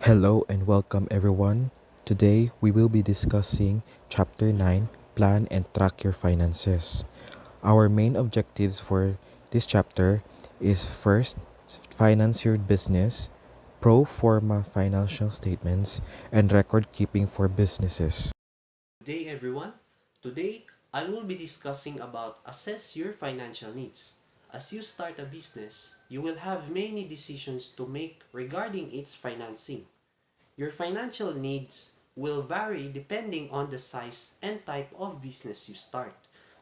Hello and welcome everyone. Today we will be discussing Chapter 9 Plan and Track Your Finances. Our main objectives for this chapter is first, finance your business, pro forma financial statements, and record keeping for businesses. Good day everyone. Today, I will be discussing about assess your financial needs. As you start a business, you will have many decisions to make regarding its financing. Your financial needs will vary depending on the size and type of business you start.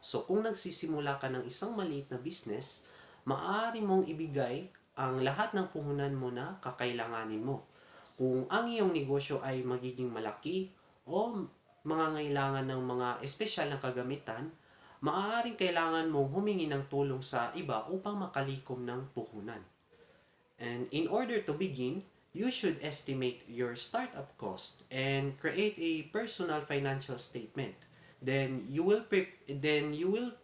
So kung nagsisimula ka ng isang maliit na business, maaari mong ibigay ang lahat ng puhunan mo na kakailanganin mo. Kung ang iyong negosyo ay magiging malaki o mangangailangan ng mga espesyal na kagamitan, maaaring kailangan mong humingi ng tulong sa iba upang makalikom ng puhunan. And in order to begin, you should estimate your startup cost and create a personal financial statement. Then you will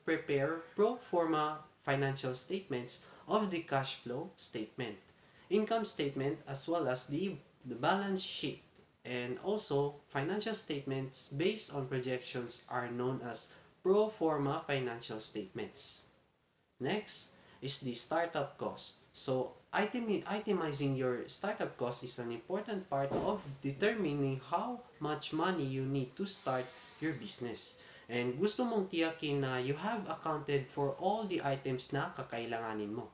prepare pro forma financial statements of the cash flow statement, income statement, as well as the balance sheet. And also, financial statements based on projections are known as pro forma financial statements. Next is the startup cost. So, itemizing your startup cost is an important part of determining how much money you need to start your business. And gusto mong tiyakin na you have accounted for all the items na kakailanganin mo.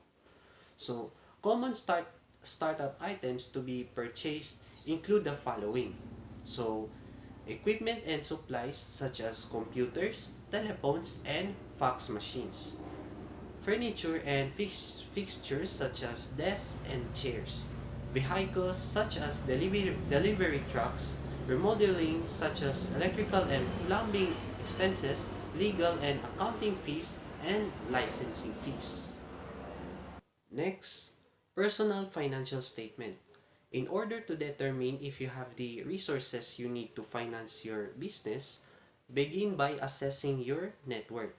So, common startup items to be purchased include the following. So, equipment and supplies such as computers, telephones, and fax machines. Furniture and fixtures such as desks and chairs. Vehicles such as delivery trucks. Remodeling such as electrical and plumbing expenses, legal and accounting fees, and licensing fees. Next, personal financial statement. In order to determine if you have the resources you need to finance your business, begin by assessing your net worth.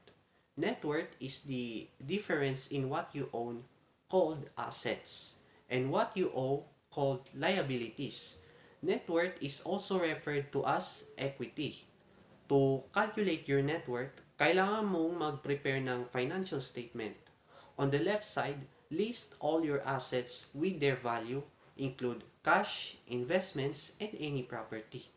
Net worth is the difference in what you own, called assets, and what you owe, called liabilities. Net worth is also referred to as equity. To calculate your net worth, kailangan mong mag-prepare ng financial statement. On the left side, list all your assets with their value, include cash, investments, and any property.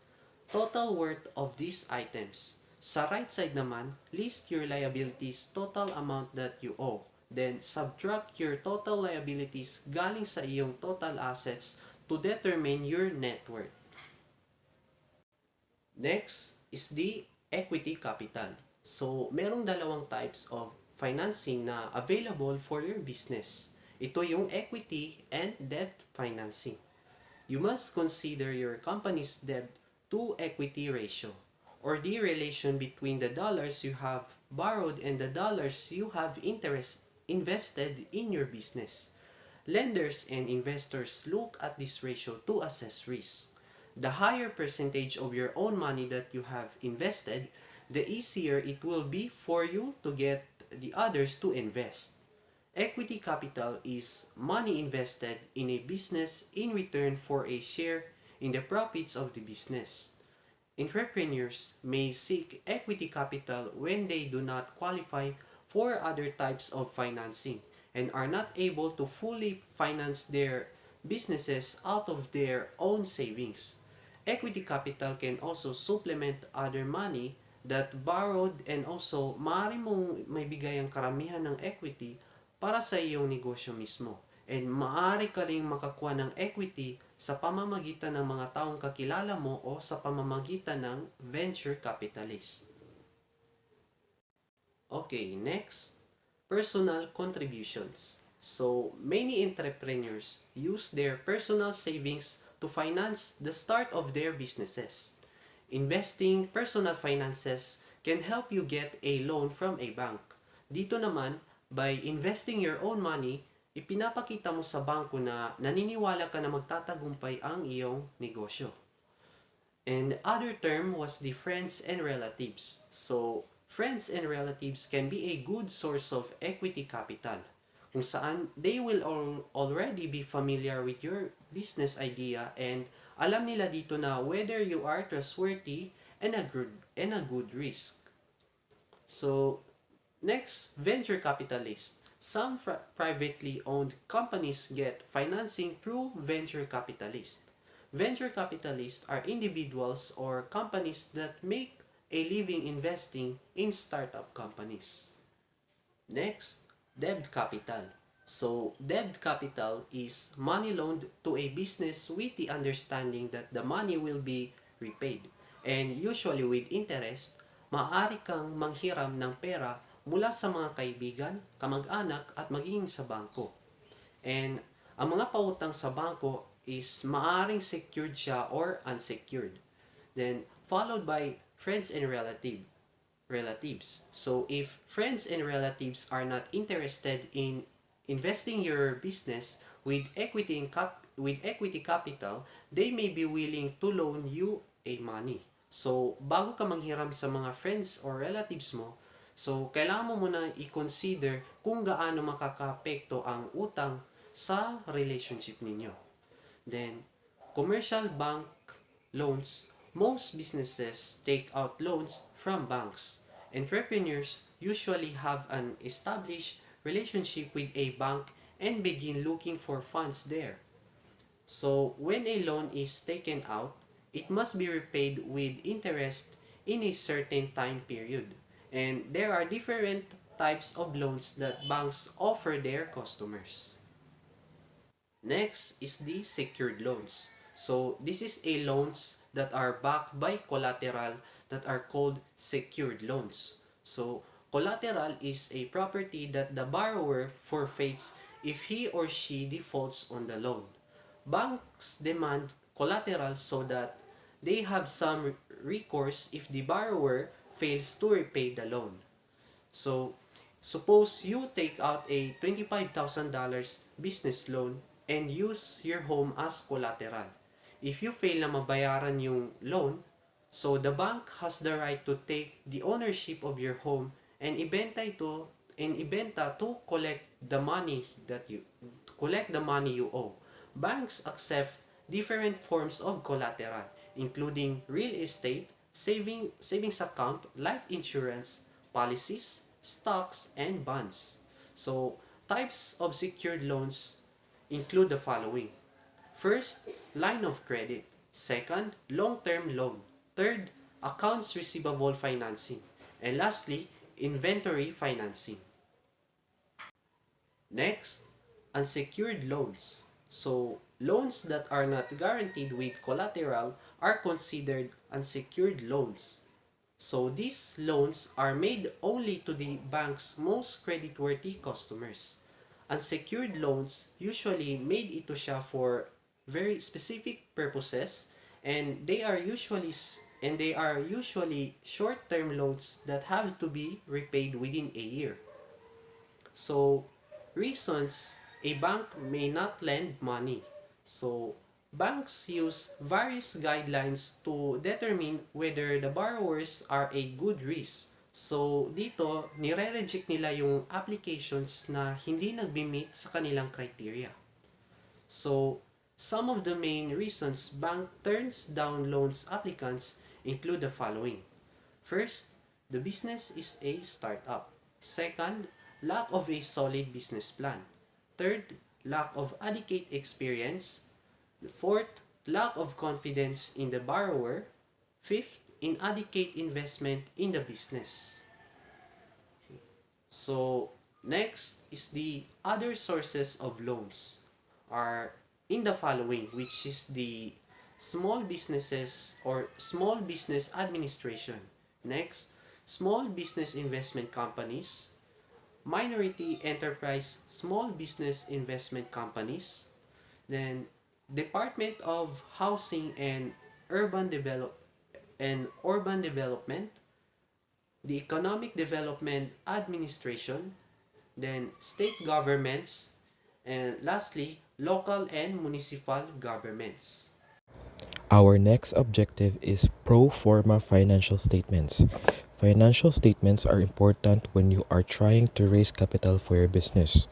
Total worth of these items. Sa right side naman, list your liabilities, total amount that you owe. Then, subtract your total liabilities galing sa iyong total assets to determine your net worth. Next is the equity capital. So, merong dalawang types of financing na available for your business. Ito yung equity and debt financing. You must consider your company's debt to equity ratio, or the relation between the dollars you have borrowed and the dollars you have invested in your business. Lenders and investors look at this ratio to assess risk. The higher percentage of your own money that you have invested, the easier it will be for you to get the others to invest. Equity capital is money invested in a business in return for a share in the profits of the business. Entrepreneurs may seek equity capital when they do not qualify for other types of financing and are not able to fully finance their businesses out of their own savings. Equity capital can also supplement other money that borrowed, and also maaari mong may bigay ang karamihan ng equity para sa iyong negosyo mismo. And maaari ka ring makakuha ng equity sa pamamagitan ng mga taong kakilala mo o sa pamamagitan ng venture capitalist. Okay, next, personal contributions. So, many entrepreneurs use their personal savings to finance the start of their businesses. Investing personal finances can help you get a loan from a bank. Dito naman, by investing your own money, ipinapakita mo sa bangko na naniniwala ka na magtatagumpay ang iyong negosyo. And the other term was the friends and relatives. So, friends and relatives can be a good source of equity capital. kung saan they will already be familiar with your business idea and alam nila dito na whether you are trustworthy and a good risk. So, next, venture capitalists. Some privately owned companies get financing through venture capitalists. Venture capitalists are individuals or companies that make a living investing in startup companies. Next, debt capital. So, debt capital is money loaned to a business with the understanding that the money will be repaid. And usually with interest, maaari kang manghiram ng pera mula sa mga kaibigan, kamag-anak at maging sa bangko. And ang mga pautang sa bangko is maaring secured siya or unsecured. Then, followed by friends and relatives. So if friends and relatives are not interested in investing your business with equity capital, they may be willing to loan you a money. So bago ka manghiram sa mga friends or relatives mo, so kailangan mo muna i-consider kung gaano makakaapekto ang utang sa relationship ninyo. Then, commercial bank loans. Most businesses take out loans from banks. Entrepreneurs usually have an established relationship with a bank and begin looking for funds there. So, when a loan is taken out, it must be repaid with interest in a certain time period. And there are different types of loans that banks offer their customers. Next is the secured loans. So this is a loans that are backed by collateral that are called secured loans. So collateral is a property that the borrower forfeits if he or she defaults on the loan. Banks demand collateral so that they have some recourse if the borrower fails to repay the loan. So, suppose you take out a $25,000 business loan and use your home as collateral. If you fail na mabayaran yung loan, so the bank has the right to take the ownership of your home and ibenta to collect the money you owe. Banks accept different forms of collateral, including real estate, savings account, life insurance, policies, stocks, and bonds. So, types of secured loans include the following. First, line of credit. Second, long-term loan. Third, accounts receivable financing. And lastly, inventory financing. Next, unsecured loans. So, loans that are not guaranteed with collateral are considered unsecured loans. So these loans are made only to the bank's most creditworthy customers. Unsecured loans usually made ito siya for very specific purposes and they are usually short-term loans that have to be repaid within a year. So reasons a bank may not lend money. So banks use various guidelines to determine whether the borrowers are a good risk. So, dito, nire-reject nila yung applications na hindi nagbi-meet sa kanilang criteria. So, some of the main reasons bank turns down loans applicants include the following. First, the business is a startup. Second, lack of a solid business plan. Third, lack of adequate experience. Fourth, lack of confidence in the borrower. Fifth, inadequate investment in the business. So, next is the other sources of loans are in the following, which is the small businesses or small business administration. Next, small business investment companies, minority enterprise small business investment companies, then Department of Housing and Urban Development, the Economic Development Administration, then state governments, and lastly, local and municipal governments. Our next objective is pro forma financial statements. Financial statements are important when you are trying to raise capital for your business.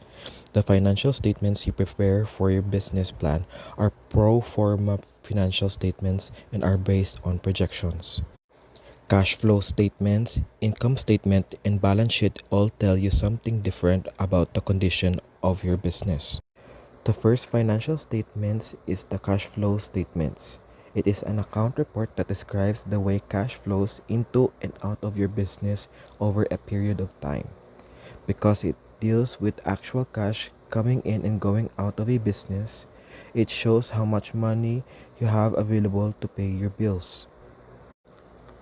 The financial statements you prepare for your business plan are pro forma financial statements and are based on projections. Cash flow statements, income statement, and balance sheet all tell you something different about the condition of your business. The first financial statements is the cash flow statements. It is an account report that describes the way cash flows into and out of your business over a period of time. Because it deals with actual cash coming in and going out of a business, it shows how much money you have available to pay your bills.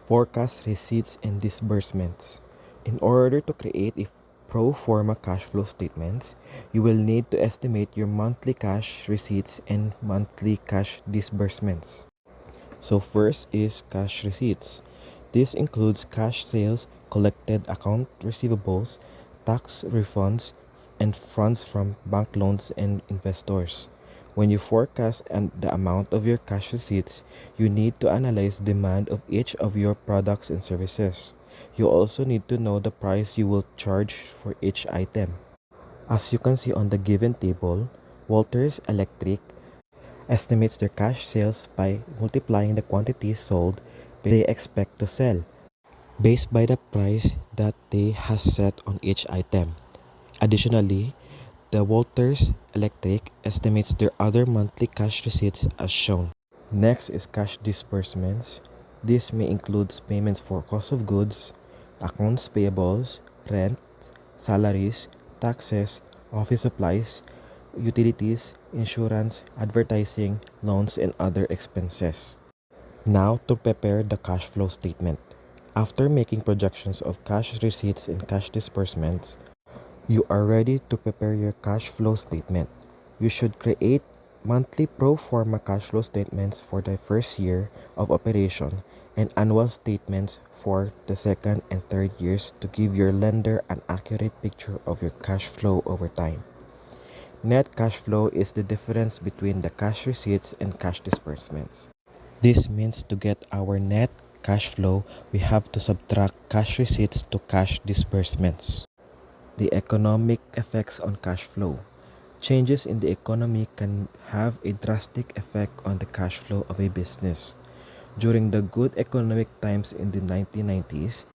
Forecast receipts and disbursements. In order to create a pro forma cash flow statements, you will need to estimate your monthly cash receipts and monthly cash disbursements. So first is cash receipts. This includes cash sales, collected account receivables, tax refunds, and funds from bank loans and investors. When you forecast the amount of your cash receipts, you need to analyze demand of each of your products and services. You also need to know the price you will charge for each item. As you can see on the given table, Walters Electric estimates their cash sales by multiplying the quantities sold they expect to sell, based by the price that they has set on each item. Additionally, the Walters Electric estimates their other monthly cash receipts as shown. Next is cash disbursements. This may include payments for cost of goods, accounts payables, rent, salaries, taxes, office supplies, utilities, insurance, advertising, loans, and other expenses. Now to prepare the cash flow statement. After making projections of cash receipts and cash disbursements, you are ready to prepare your cash flow statement. You should create monthly pro forma cash flow statements for the first year of operation and annual statements for the second and third years to give your lender an accurate picture of your cash flow over time. Net cash flow is the difference between the cash receipts and cash disbursements. This means to get our net cash flow, we have to subtract cash receipts to cash disbursements. The economic effects on cash flow. Changes in the economy can have a drastic effect on the cash flow of a business. During the good economic times in the 1990s,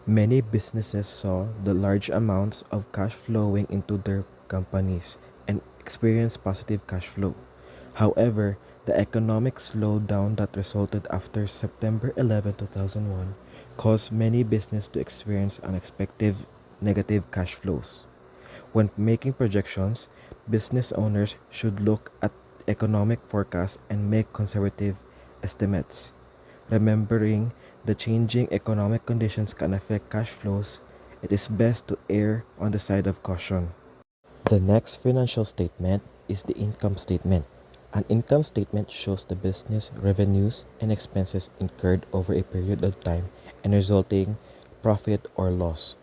many businesses saw the large amounts of cash flowing into their companies and experienced positive cash flow. However, the economic slowdown that resulted after September 11, 2001 caused many businesses to experience unexpected negative cash flows. When making projections, business owners should look at economic forecasts and make conservative estimates. Remembering the changing economic conditions can affect cash flows, it is best to err on the side of caution. The next financial statement is the income statement. An income statement shows the business revenues and expenses incurred over a period of time and resulting profit or loss.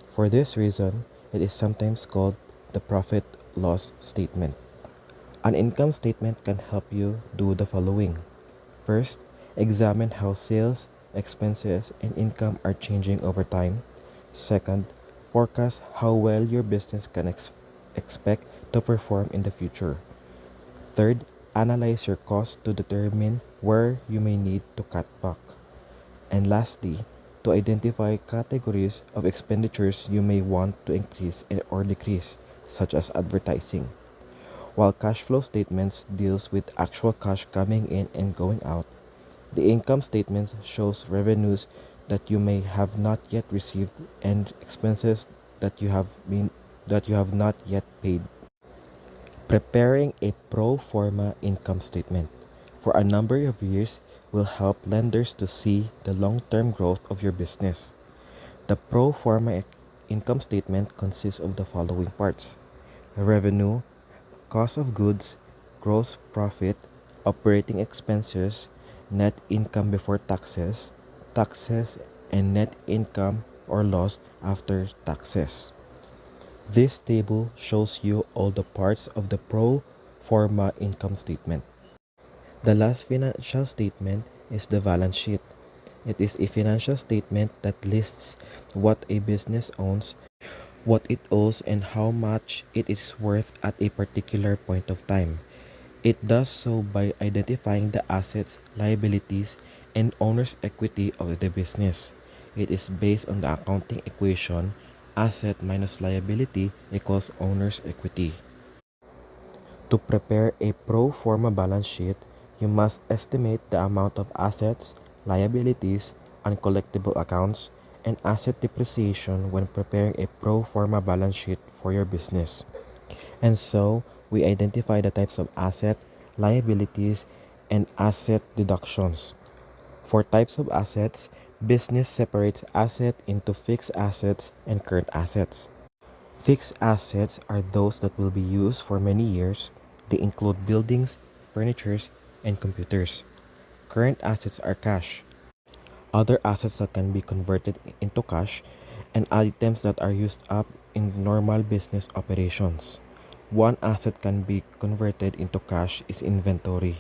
For this reason, it is sometimes called the profit loss statement. An income statement can help you do the following. First, examine how sales, expenses, and income are changing over time. Second, forecast how well your business can expect to perform in the future. Third, analyze your costs to determine where you may need to cut back. And lastly, to identify categories of expenditures you may want to increase or decrease, such as advertising. While cash flow statements deals with actual cash coming in and going out, the income statements shows revenues that you may have not yet received and expenses that you have not yet paid. Preparing a pro forma income statement for a number of years will help lenders to see the long-term growth of your business. The pro forma income statement consists of the following parts: revenue, cost of goods, gross profit, operating expenses, net income before taxes, taxes, and net income or loss after taxes. This table shows you all the parts of the pro forma income statement. The last financial statement is the balance sheet. It is a financial statement that lists what a business owns, what it owes, and how much it is worth at a particular point of time. It does so by identifying the assets, liabilities, and owner's equity of the business. It is based on the accounting equation asset minus liability equals owner's equity. To prepare a pro forma balance sheet, you must estimate the amount of assets, liabilities, uncollectible accounts, and asset depreciation when preparing a pro forma balance sheet for your business. And so, we identify the types of asset, liabilities, and asset deductions. For types of assets, business separates asset into fixed assets and current assets. Fixed assets are those that will be used for many years. They include buildings, furniture, and computers. Current assets are cash. Other assets that can be converted into cash and items that are used up in normal business operations. One asset can be converted into cash is inventory.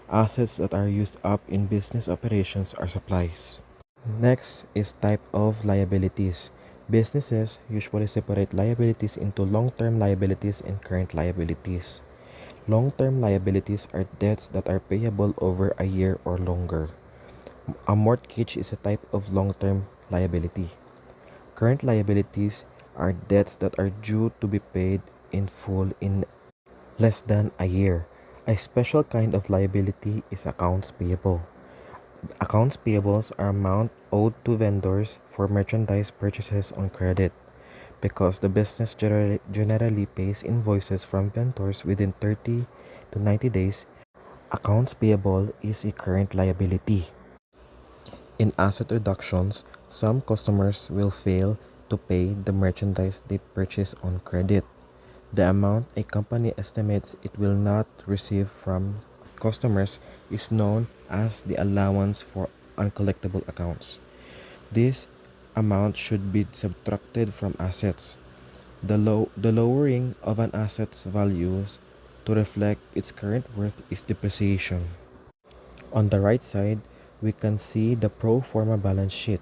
Assets that are used up in business operations are supplies. Next is type of liabilities. Businesses usually separate liabilities into long-term liabilities and current liabilities. Long-term liabilities are debts that are payable over a year or longer. A mortgage is a type of long-term liability. Current liabilities are debts that are due to be paid in full in less than a year. A special kind of liability is accounts payable. Accounts payables are amount owed to vendors for merchandise purchases on credit. Because the business generally pays invoices from vendors within 30 to 90 days, accounts payable is a current liability. In asset reductions, some customers will fail to pay the merchandise they purchase on credit. The amount a company estimates it will not receive from customers is known as the allowance for uncollectible accounts. This amount should be subtracted from assets. The lowering of an asset's values to reflect its current worth is depreciation. On the right side, we can see the pro forma balance sheet.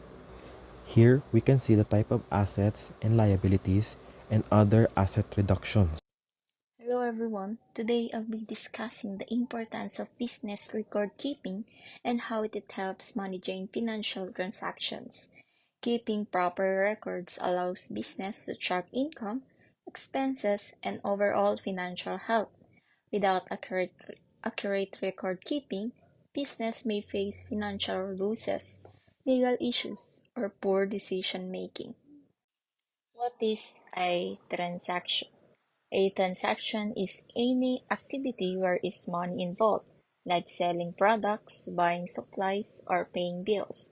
Here, we can see the type of assets and liabilities and other asset reductions. Hello everyone. Today I'll be discussing the importance of business record keeping and how it helps managing financial transactions. Keeping proper records allows business to track income, expenses, and overall financial health. Without accurate record keeping, business may face financial losses, legal issues, or poor decision making. What is a transaction? A transaction is any activity where is money involved, like selling products, buying supplies, or paying bills.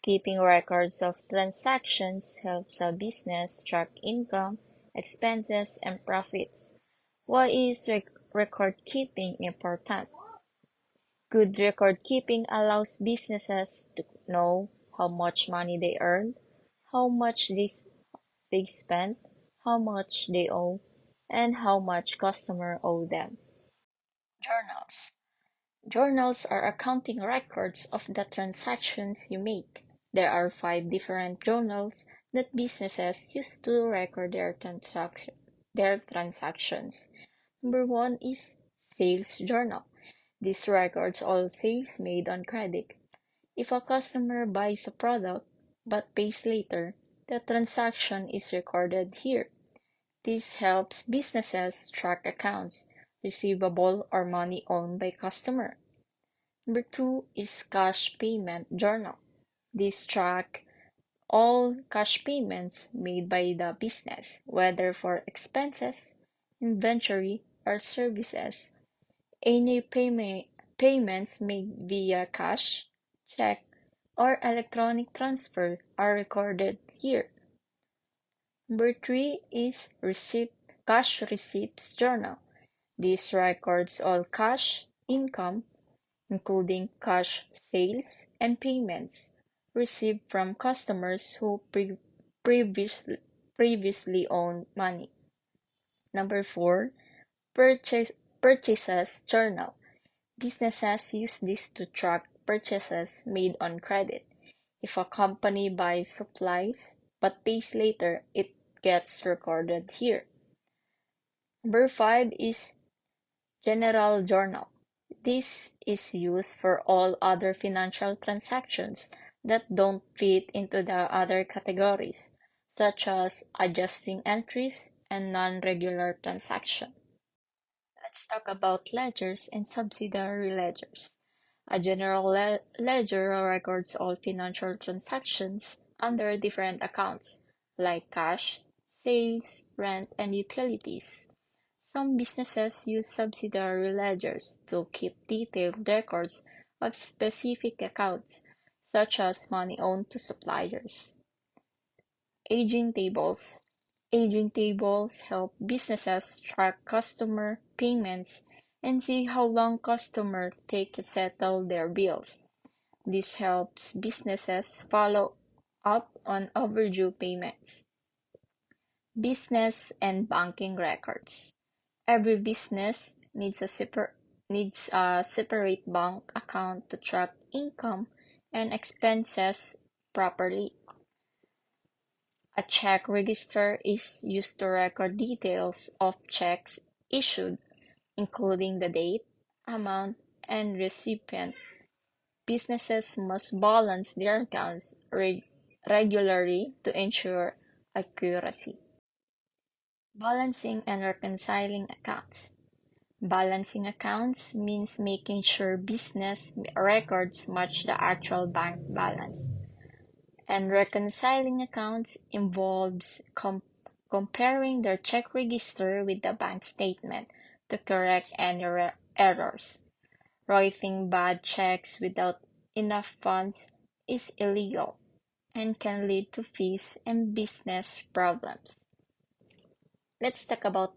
Keeping records of transactions helps a business track income, expenses, and profits. Why is record keeping important? Good record keeping allows businesses to know how much money they earn, how much they spent, how much they owe, and how much customer owe them. Journals. Journals are accounting records of the transactions you make. There are 5 different journals that businesses use to record their transactions. Number one is sales journal. This records all sales made on credit. If a customer buys a product but pays later, the transaction is recorded here. This helps businesses track accounts receivable or money owned by customer. Number two is cash payment journal. This track all cash payments made by the business, whether for expenses, inventory, or services. Any payments made via cash, check, or electronic transfer are recorded here. Number three is cash receipts journal. This records all cash income, including cash sales and payments received from customers who previously, previously owned money. Number four, purchase, purchases journal. Businesses use this to track purchases made on credit. If a company buys supplies but pays later, it gets recorded here. Number 5 is General Journal. This is used for all other financial transactions that don't fit into the other categories, such as adjusting entries and non-regular transactions. Let's talk about ledgers and subsidiary ledgers. A general ledger records all financial transactions under different accounts, like cash, sales, rent, and utilities. Some businesses use subsidiary ledgers to keep detailed records of specific accounts, such as money owed to suppliers. Aging tables. Aging tables help businesses track customer payments and see how long customers take to settle their bills. This helps businesses follow up on overdue payments. Business and banking records. Every business needs a separate bank account to track income and expenses properly. A check register is used to record details of checks issued, including the date, amount, and recipient. Businesses must balance their accounts regularly to ensure accuracy. Balancing and reconciling accounts. Balancing accounts means making sure business records match the actual bank balance. And reconciling accounts involves comparing their check register with the bank statement to correct any errors. Writing bad checks without enough funds is illegal and can lead to fees and business problems. Let's talk about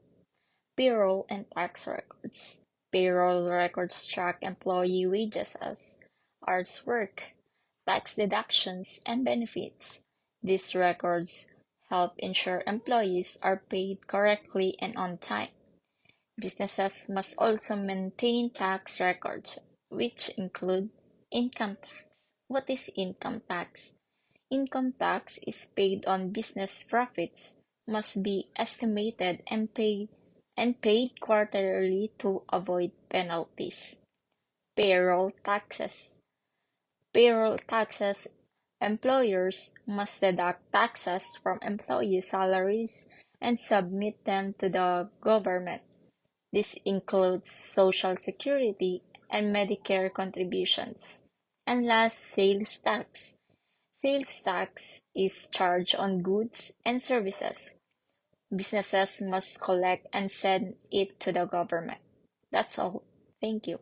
payroll and tax records. Payroll records track employee wages as hours work, tax deductions, and benefits. These records help ensure employees are paid correctly and on time. Businesses must also maintain tax records, which include income tax. What is income tax? Income tax is paid on business profits, must be estimated and paid quarterly to avoid penalties. Payroll taxes. Payroll taxes. Employers must deduct taxes from employee salaries and submit them to the government. This includes Social Security and Medicare contributions. And last, sales tax. Sales tax is charged on goods and services. Businesses must collect and send it to the government. That's all. Thank you.